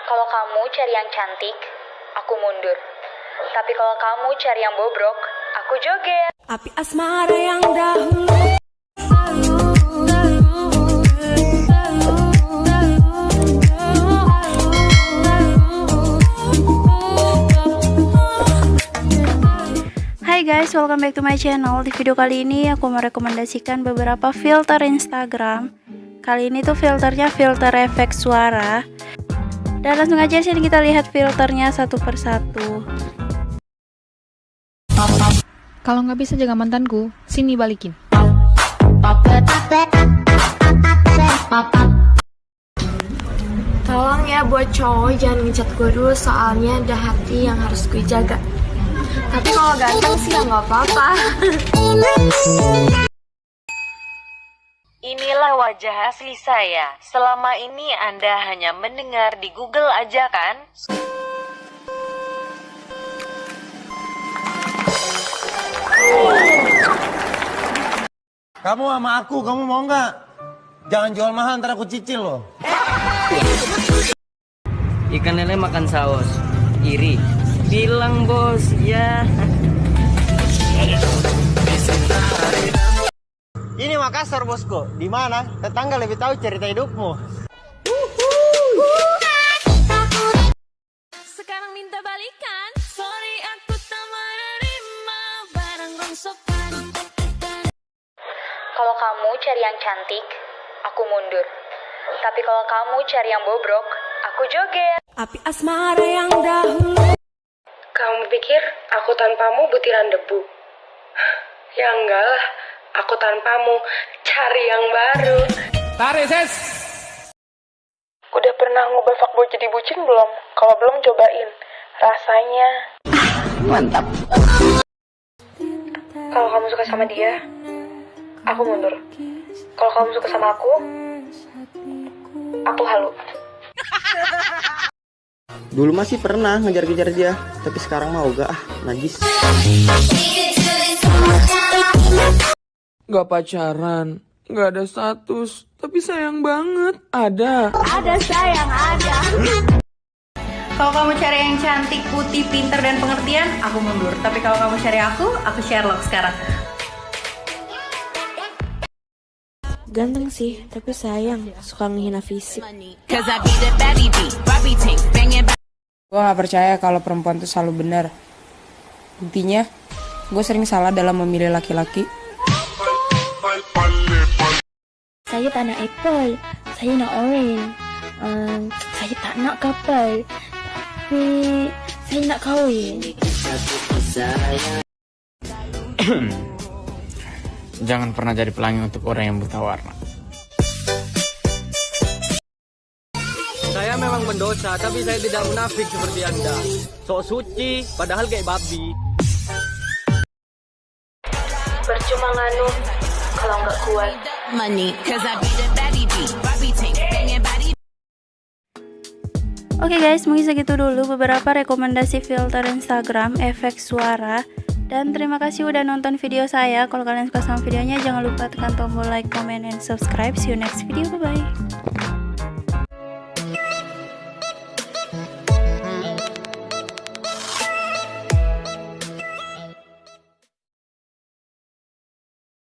Kalau kamu cari yang cantik, aku mundur. Tapi kalau kamu cari yang bobrok, aku joget. Api asmara yang dahulu. Hai guys, welcome back to my channel. Di video kali ini aku merekomendasikan beberapa filter Instagram. Kali ini tuh filternya filter efek suara. Dan langsung aja sini kita lihat filternya satu persatu. Kalau nggak bisa jaga mantanku, sini balikin. Tolong ya buat cowok jangan ngechat gue dulu, soalnya ada hati yang harus gue jaga. Tapi kalau ganteng sih ya nggak apa-apa. Inilah wajah asli saya. Selama ini Anda hanya mendengar di Google aja kan? Kamu sama aku, kamu mau nggak? Jangan jual mahal, ntar aku cicil loh. Ikan lele makan saus, iri. Bilang bos, ya. Ini Makassar bosku. Di mana? Tetangga lebih tahu cerita hidupmu. Sekarang minta balikan. Sorry aku tak menerima barang rongsokan. Kalau kamu cari yang cantik, aku mundur. Tapi kalau kamu cari yang bobrok, aku joget. Api asmara yang dahulu. Kamu pikir aku tanpamu butiran debu? Ya enggak lah, aku tanpamu cari yang baru. Tarik ses. Udah pernah ngubah fuckboy jadi bucin belum? Kalau belum cobain, rasanya Mantap. kalau kamu suka sama dia, aku mundur. Kalau kamu suka sama aku halu. Dulu masih pernah ngejar-ngejar dia, tapi sekarang mah ogah najis. Gak pacaran, gak ada status, tapi sayang banget ada. Kalau kamu cari yang cantik, putih, pinter, dan pengertian, aku mundur. Tapi kalau kamu cari aku Sherlock sekarang. Ganteng sih, tapi sayang suka menghina fisik. Gue gak percaya kalau perempuan tuh selalu benar. Buktinya, gue sering salah dalam memilih laki-laki. Saya tak nak apple, saya nak orange. Saya tak nak kapal, tapi saya nak kahwin. Jangan pernah jadi pelangi untuk orang yang buta warna. Saya memang mendosa, tapi saya tidak munafik seperti Anda. Sok suci, padahal kayak babi. Percuma nganu kalau nggak kuat. Oke guys, mungkin segitu dulu beberapa rekomendasi filter Instagram efek suara. Dan terima kasih udah nonton video saya. Kalau kalian suka sama videonya, jangan lupa tekan tombol like, comment, and subscribe. See you next video, bye bye.